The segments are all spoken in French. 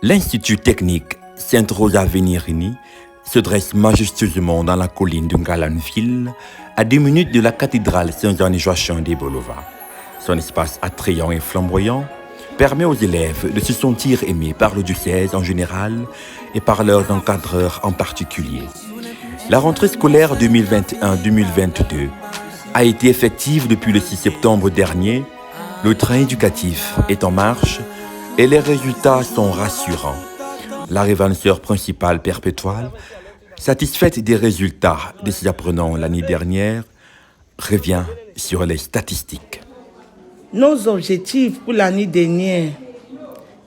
L'Institut technique Sainte-Rosa-Venerini se dresse majestueusement dans la colline de Ngalanville, à 2 minutes de la cathédrale Saint-Jean-et-Joachim de Bolova. Son espace attrayant et flamboyant permet aux élèves de se sentir aimés par le diocèse en général et par leurs encadreurs en particulier. La rentrée scolaire 2021-2022 a été effective depuis le 6 septembre dernier. Le train éducatif est en marche et les résultats sont rassurants. La révanseur principale perpétuelle, satisfaite des résultats de ses apprenants l'année dernière, revient sur les statistiques. Nos objectifs pour l'année dernière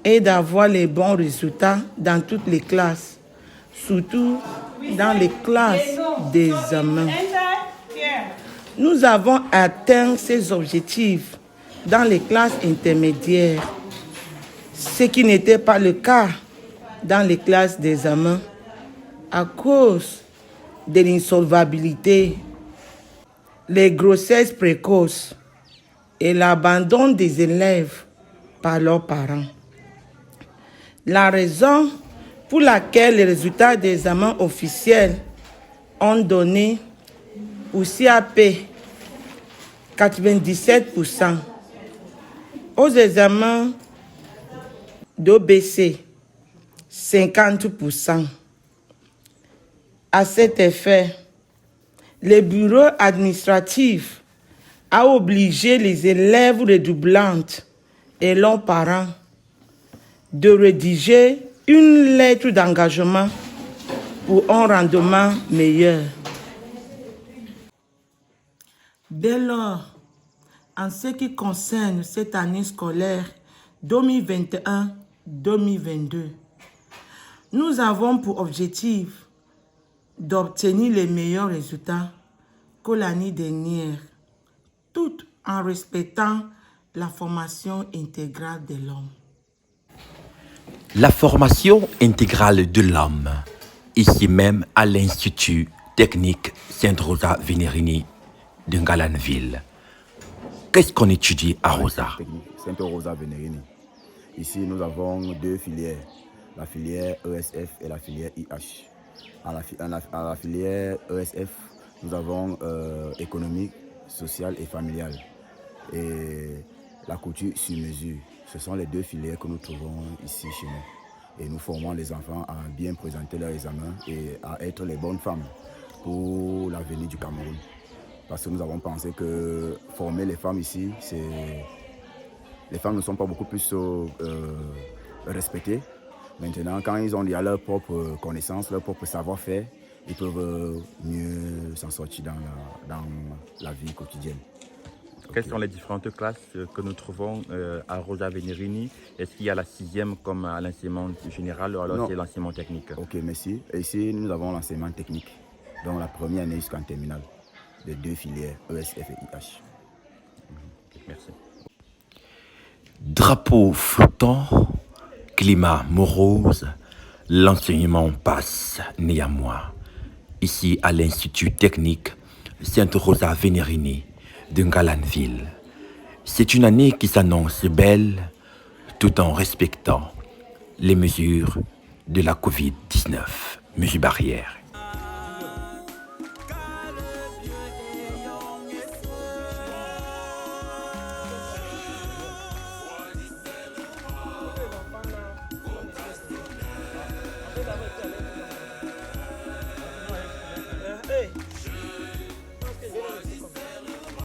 est d'avoir les bons résultats dans toutes les classes, surtout dans les classes d'examen. Nous avons atteint ces objectifs dans les classes intermédiaires, ce qui n'était pas le cas dans les classes d'examen à cause de l'insolvabilité, les grossesses précoces et l'abandon des élèves par leurs parents. La raison pour laquelle les résultats des examens officiels ont donné au CAP 97%, aux examens d'OBC 50%. À cet effet, le bureau administratif a obligé les élèves redoublantes et leurs parents de rédiger une lettre d'engagement pour un rendement meilleur. Dès lors, en ce qui concerne cette année scolaire 2021-2022, nous avons pour objectif d'obtenir les meilleurs résultats que l'année dernière, tout en respectant la formation intégrale de l'homme. La formation intégrale de l'homme, ici même à l'Institut technique Sainte-Rosa-Venerini de Ngalanville. Qu'est-ce qu'on étudie à Rosa? Sainte-Rosa-Venerini. Ici, nous avons 2 filières, la filière ESF et la filière IH. À la filière ESF, nous avons économique, sociale et familiale. Et la couture sur mesure. Ce sont les 2 filières que nous trouvons ici chez nous. Et nous formons les enfants à bien présenter leurs examens et à être les bonnes femmes pour l'avenir du Cameroun. Parce que nous avons pensé que former les femmes ici, les femmes ne sont pas beaucoup plus respectées. Maintenant, quand ils ont leur propre connaissance, leur propre savoir-faire, ils peuvent mieux s'en sortir dans la vie quotidienne. Quelles sont les différentes classes que nous trouvons à Rosa-Venerini? Est-ce qu'il y a la 6e comme à l'enseignement général ou alors c'est l'enseignement technique? Ok, merci. Et ici, nous avons l'enseignement technique, donc la première année jusqu'en terminale, de 2 filières, ESF et IH. Merci. Drapeau flottant, climat morose, l'enseignement passe néanmoins. Ici à l'Institut technique Sainte-Rosa-Venerini de Ngalanville. C'est une année qui s'annonce belle tout en respectant les mesures de la Covid-19, mesures barrières.